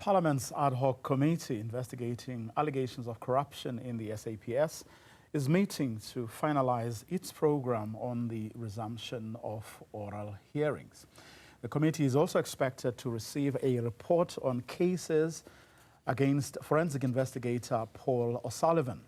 Parliament's ad hoc committee investigating allegations of corruption in the SAPS is meeting to finalize its program on the resumption of oral hearings. The committee is also expected to receive a report on cases against forensic investigator Paul O'Sullivan.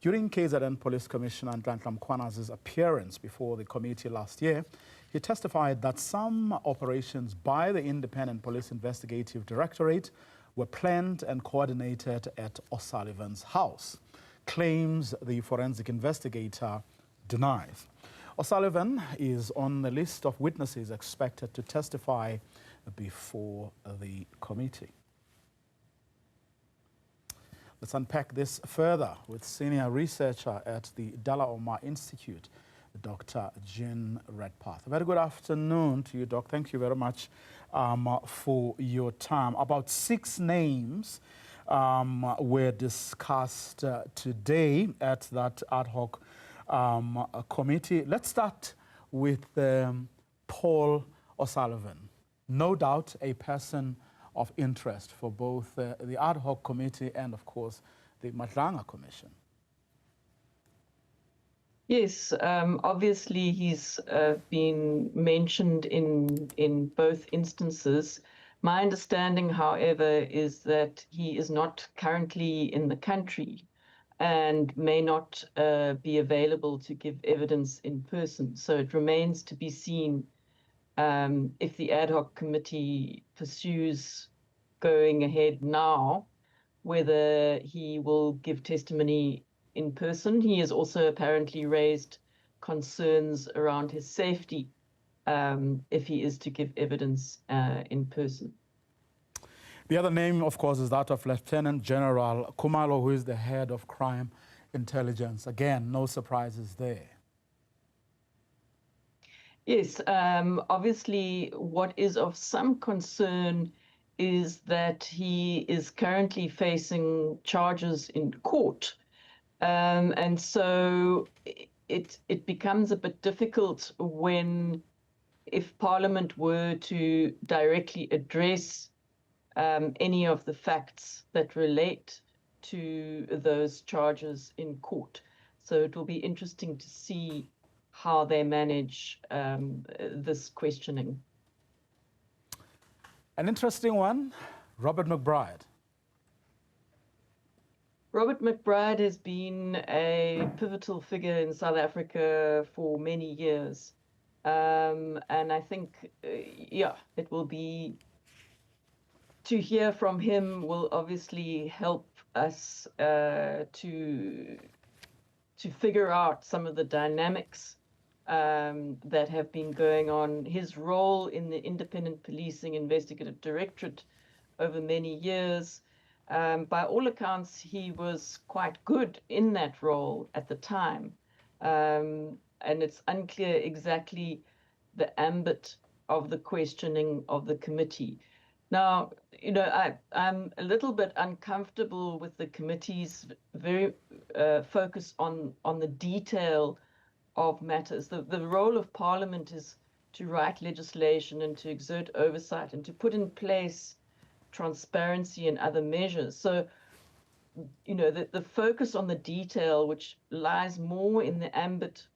During KZN Police Commissioner Nhlanhla Mkhwanazi's appearance before the committee last year, he testified that some operations by the Independent Police Investigative Directorate were planned and coordinated at O'Sullivan's house, claims the forensic investigator denies. O'Sullivan is on the list of witnesses expected to testify before the committee. Let's unpack this further with senior researcher at the Dullah Omar Institute, Dr Jean Redpath. A very good afternoon to you, Doc. Thank you very much for your time. About 6 names were discussed today at that ad hoc committee. Let's start with Paul O'Sullivan. No doubt a person of interest for both the ad hoc committee and, of course, the Nhlanhla Commission. Yes, obviously he's been mentioned in both instances. My understanding, however, is that he is not currently in the country and may not be available to give evidence in person. So it remains to be seen if the ad hoc committee pursues going ahead now, whether he will give testimony in person. He has also apparently raised concerns around his safety if he is to give evidence in person. The other name, of course, is that of Lieutenant General Khumalo, who is the head of crime intelligence. Again, no surprises there. Yes, obviously what is of some concern is that he is currently facing charges in court. And so it becomes a bit difficult if Parliament were to directly address any of the facts that relate to those charges in court. So it will be interesting to see how they manage this questioning. An interesting one, Robert McBride. Robert McBride has been a pivotal figure in South Africa for many years. And I think, yeah, it will be, to hear from him will obviously help us to figure out some of the dynamics that have been going on. His role in the Independent Policing Investigative Directorate over many years, by all accounts, he was quite good in that role at the time. And it's unclear exactly the ambit of the questioning of the committee. Now, you know, I'm a little bit uncomfortable with the committee's very focus on the detail of matters. The role of Parliament is to write legislation and to exert oversight and to put in place transparency and other measures. So, you know, the focus on the detail, which lies more in the ambit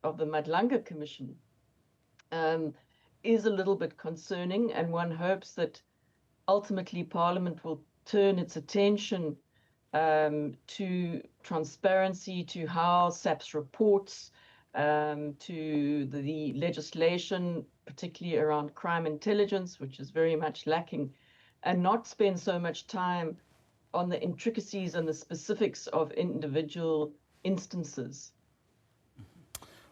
of the Nhlanhla Commission, is a little bit concerning, and one hopes that ultimately Parliament will turn its attention to transparency, to how SAPS reports, to the legislation, particularly around crime intelligence, which is very much lacking, and not spend so much time on the intricacies and the specifics of individual instances.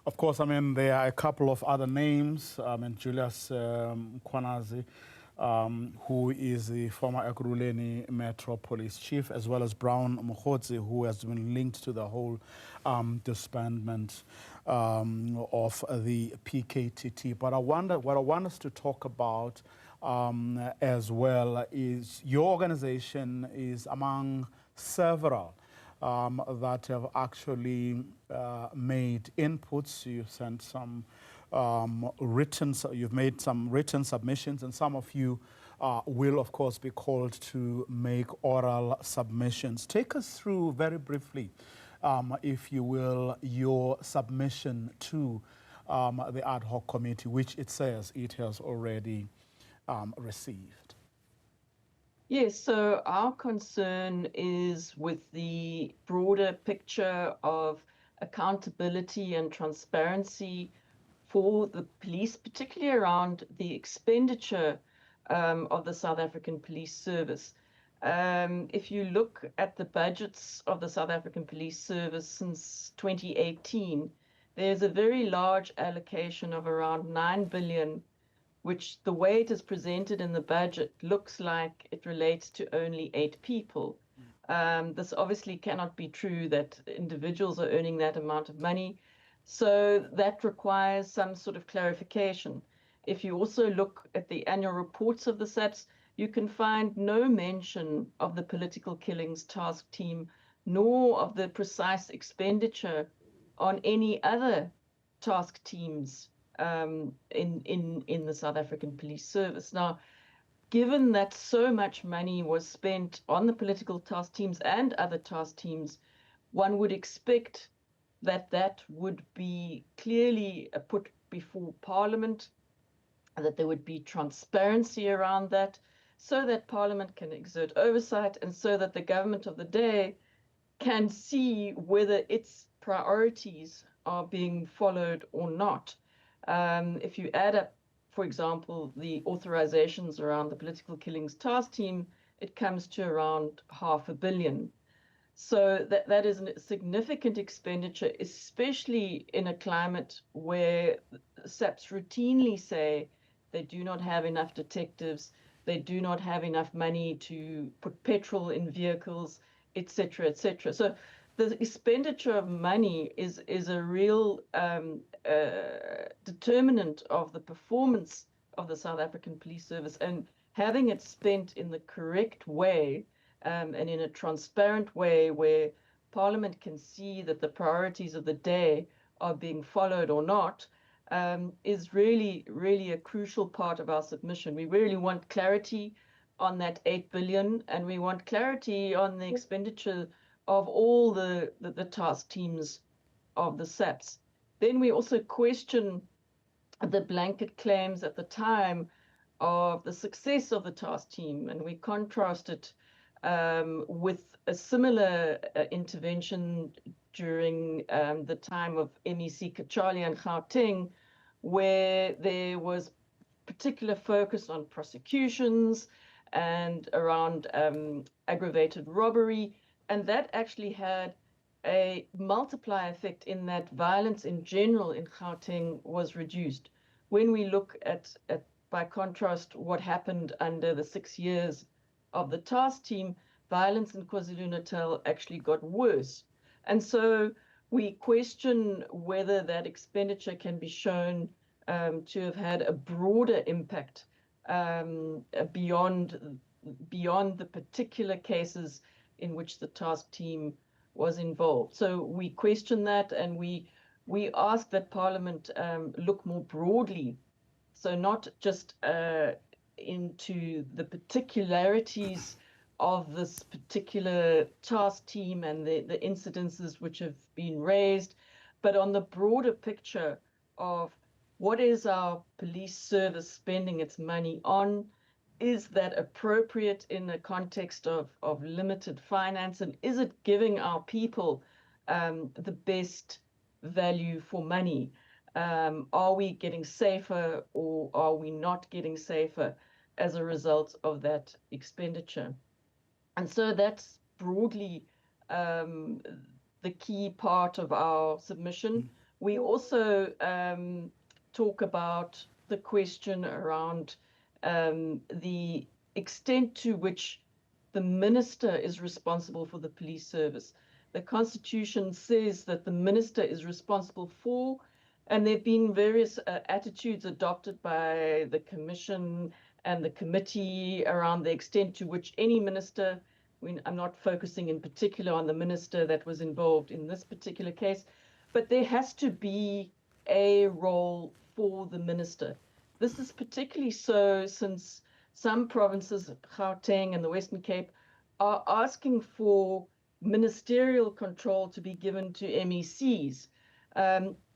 Of course, I mean, there are a couple of other names. I mean, Julius Mkhwanazi, who is the former Ekurhuleni Metro Police Chief, as well as Brown Mkhwanazi, who has been linked to the whole disbandment of the PKTT. But what I want us to talk about as well is your organization is among several that have actually made inputs. You've sent some you've made some written submissions, and some of you will, of course, be called to make oral submissions. Take us through very briefly, if you will, your submission to the ad hoc committee, which it says it has already received. Yes, so our concern is with the broader picture of accountability and transparency for the police, particularly around the expenditure of the South African Police Service. If you look at the budgets of the South African Police Service since 2018, there's a very large allocation of around 9 billion, which the way it is presented in the budget looks like it relates to only 8 people. This obviously cannot be true that individuals are earning that amount of money. So that requires some sort of clarification. If you also look at the annual reports of the SAPS, you can find no mention of the political killings task team, nor of the precise expenditure on any other task teams in the South African Police Service. Now, given that so much money was spent on the political task teams and other task teams, one would expect that that would be clearly put before Parliament, that there would be transparency around that, so that Parliament can exert oversight and so that the government of the day can see whether its priorities are being followed or not. If you add up, for example, the authorizations around the political killings task team, it comes to around 500 million. So that is a significant expenditure, especially in a climate where SAPS routinely say they do not have enough detectives, they do not have enough money to put petrol in vehicles, etc., etc. So the expenditure of money is a real determinant of the performance of the South African Police Service, and having it spent in the correct way and in a transparent way where Parliament can see that the priorities of the day are being followed or not is really, really a crucial part of our submission. We really want clarity on that 8 billion, and we want clarity on the expenditure of all the task teams of the SAPS. Then we also question the blanket claims at the time of the success of the task team, and we contrast it with a similar intervention during the time of MEC Kachali and Gauteng, where there was particular focus on prosecutions and around aggravated robbery, and that actually had a multiplier effect in that violence in general in Gauteng was reduced. When we look at by contrast, what happened under the 6 years of the task team, violence in KwaZulu-Natal actually got worse. And so we question whether that expenditure can be shown to have had a broader impact beyond the particular cases in which the task team was involved. So we question that, and we ask that Parliament look more broadly, so not just into the particularities of this particular task team and the incidences which have been raised, but on the broader picture of what is our police service spending its money on? Is that appropriate in the context of limited finance? And is it giving our people the best value for money? Are we getting safer, or are we not getting safer as a result of that expenditure? And so that's broadly the key part of our submission. We also talk about the question around the extent to which the minister is responsible for the police service. The Constitution says that the minister is responsible for, and there have been various attitudes adopted by the Commission and the committee around the extent to which any minister, I'm not focusing in particular on the minister that was involved in this particular case, but there has to be a role for the minister. This is particularly so since some provinces, Gauteng and the Western Cape, are asking for ministerial control to be given to MECs.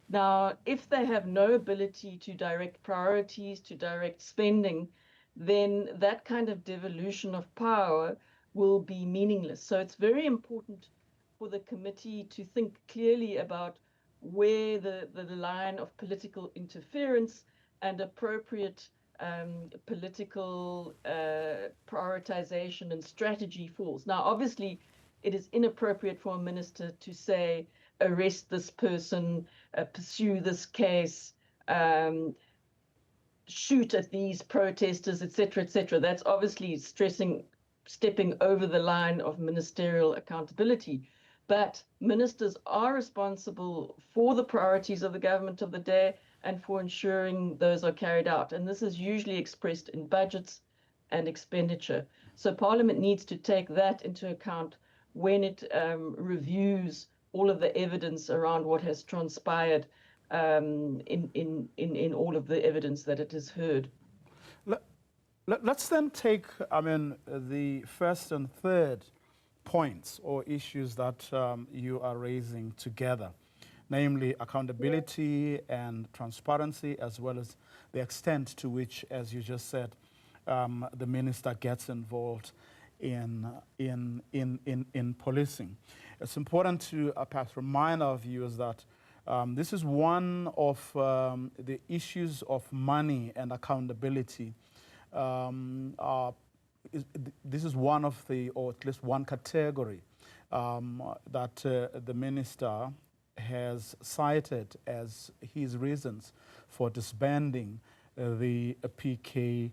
Now, if they have no ability to direct priorities, to direct spending, then that kind of devolution of power will be meaningless. So it's very important for the committee to think clearly about where the line of political interference and appropriate political prioritization and strategy falls. Now, obviously, it is inappropriate for a minister to say, arrest this person, pursue this case, shoot at these protesters, etc., etc. That's obviously stepping over the line of ministerial accountability. But ministers are responsible for the priorities of the government of the day and for ensuring those are carried out. And this is usually expressed in budgets and expenditure. So Parliament needs to take that into account when it reviews all of the evidence around what has transpired in all of the evidence that it has heard. Let's then take, the first and third points or issues that you are raising together, namely accountability and transparency, as well as the extent to which, as you just said, the minister gets involved in policing. It's important to perhaps remind our viewers that this is one of the issues of money and accountability. This is one of the, or at least one category that the minister has cited as his reasons for disbanding the PKTT.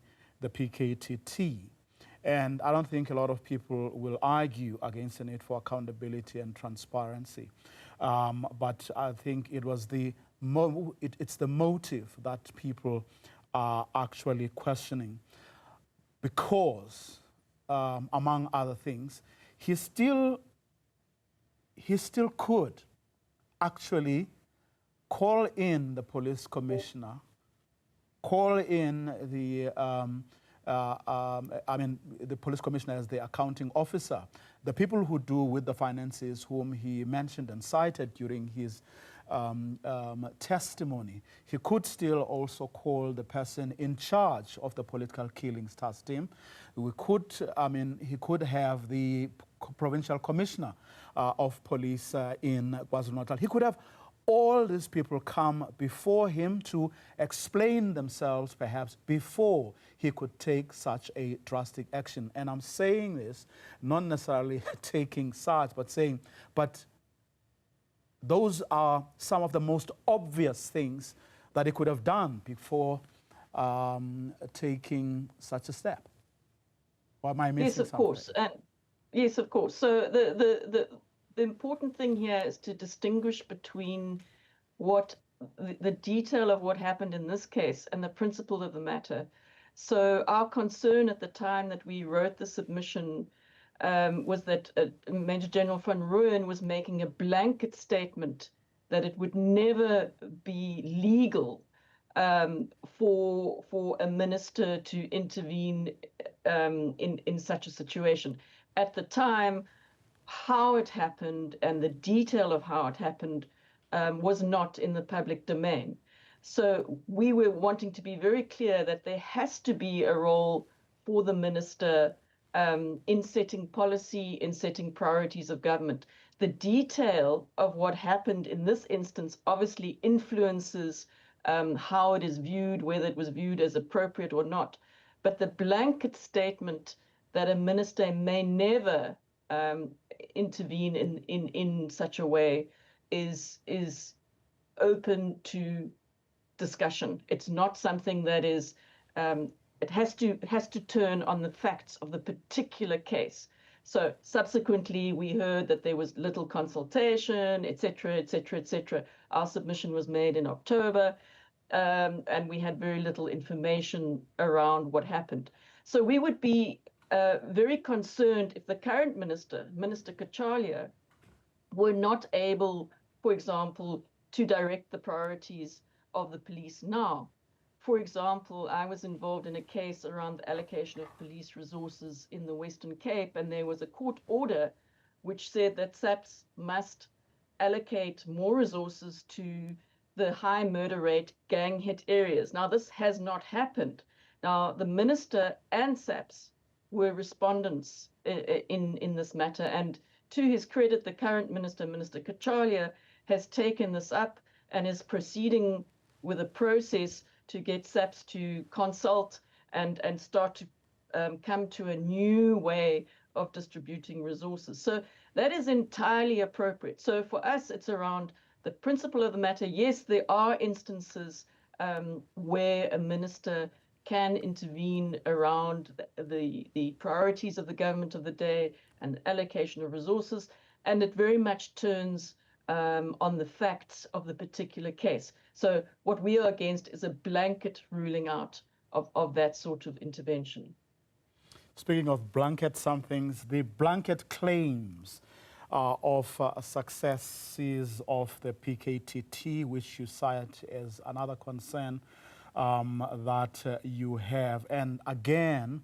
And I don't think a lot of people will argue against the need for accountability and transparency. But I think it was it's the motive that people are actually questioning, because, among other things, he still could actually call in the police commissioner, call in the the police commissioner as the accounting officer, the people who do with the finances, whom he mentioned and cited during his testimony. He could still also call the person in charge of the political killings task team. He could have the provincial commissioner of police in KwaZulu-Natal. He could have all these people come before him to explain themselves, perhaps, before he could take such a drastic action. And I'm saying this, not necessarily taking sides, but saying, but those are some of the most obvious things that he could have done before taking such a step. Or am I missing yes, of something? Course. Yes, of course. So the important thing here is to distinguish between what the detail of what happened in this case and the principle of the matter. So our concern at the time that we wrote the submission was that Major General van Rooyen was making a blanket statement that it would never be legal for a minister to intervene in such a situation. At the time, how it happened and the detail of how it happened was not in the public domain. So we were wanting to be very clear that there has to be a role for the minister in setting policy, in setting priorities of government. The detail of what happened in this instance obviously influences how it is viewed, whether it was viewed as appropriate or not. But the blanket statement that a minister may never intervene in such a way is open to discussion. It's not something that is it has to turn on the facts of the particular case. So subsequently, we heard that there was little consultation, etc., etc., etc. Our submission was made in October, and we had very little information around what happened. So we would be very concerned if the current minister, Minister Kachalia, were not able, for example, to direct the priorities of the police now. for example, I was involved in a case around the allocation of police resources in the Western Cape, and there was a court order which said that SAPS must allocate more resources to the high murder rate gang hit areas. Now, this has not happened. Now, the minister and SAPS were respondents in this matter, and to his credit, the current minister, Minister Kachalia, has taken this up and is proceeding with a process to get SAPS to consult and start to come to a new way of distributing resources. So that is entirely appropriate. So for us, it's around the principle of the matter. Yes, there are instances where a minister can intervene around the priorities of the government of the day and the allocation of resources, and it very much turns on the facts of the particular case. So what we are against is a blanket ruling out of that sort of intervention. Speaking of blanket somethings, the blanket claims of successes of the PKTT, which you cite as another concern that you have. And again,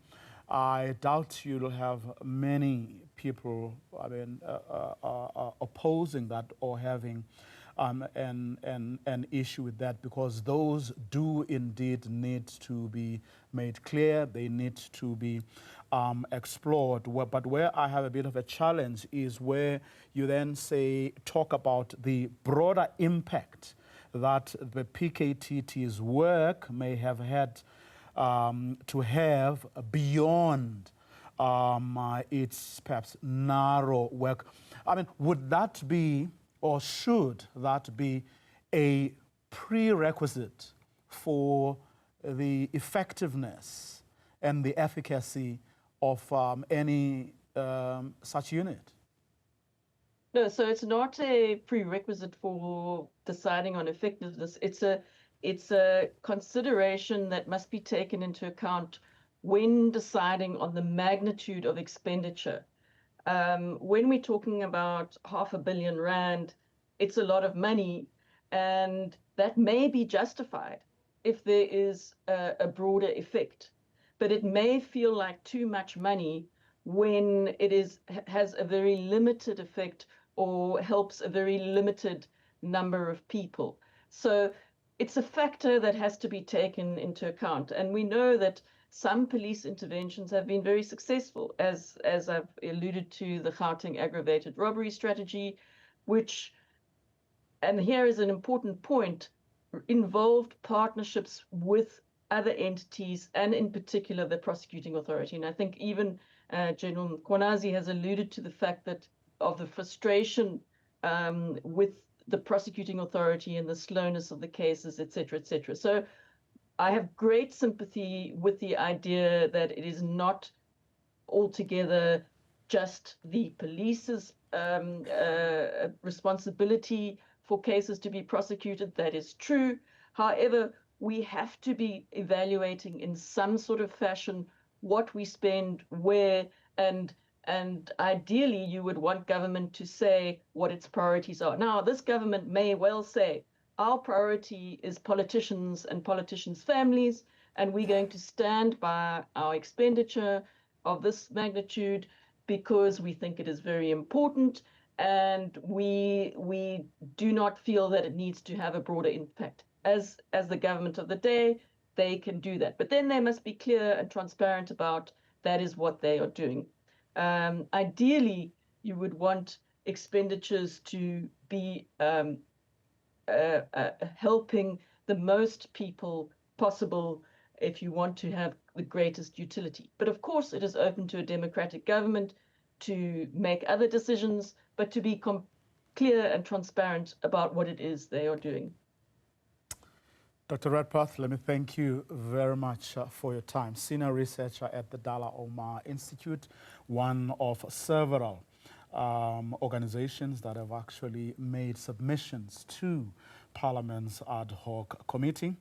I doubt you'll have many people, opposing that or having an issue with that, because those do indeed need to be made clear. They need to be explored. But where I have a bit of a challenge is where you then talk about the broader impact that the PKTT's work may have had to have beyond its perhaps narrow work. I mean, would that be, or should that be, a prerequisite for the effectiveness and the efficacy of any such unit? No, so it's not a prerequisite for deciding on effectiveness. It's a consideration that must be taken into account when deciding on the magnitude of expenditure. When we're talking about R500 million, it's a lot of money, and that may be justified if there is a broader effect. But it may feel like too much money when it has a very limited effect or helps a very limited number of people. So it's a factor that has to be taken into account. And we know that some police interventions have been very successful, as I've alluded to, the Gauteng aggravated robbery strategy, which, and here is an important point, involved partnerships with other entities, and in particular the prosecuting authority. And I think even General Mkhwanazi has alluded to the fact that of the frustration with the prosecuting authority and the slowness of the cases, et cetera, et cetera. So I have great sympathy with the idea that it is not altogether just the police's responsibility for cases to be prosecuted. That is true. However, we have to be evaluating in some sort of fashion what we spend, where, and ideally you would want government to say what its priorities are. Now, this government may well say, our priority is politicians and politicians' families, and we're going to stand by our expenditure of this magnitude because we think it is very important, and we do not feel that it needs to have a broader impact. As the government of the day, they can do that. But then they must be clear and transparent about that is what they are doing. Ideally, you would want expenditures to be helping the most people possible if you want to have the greatest utility. But of course, it is open to a democratic government to make other decisions, but to be clear and transparent about what it is they are doing. Dr. Redpath, let me thank you very much for your time. Senior researcher at the Dullah Omar Institute, one of several organizations that have actually made submissions to Parliament's ad hoc committee.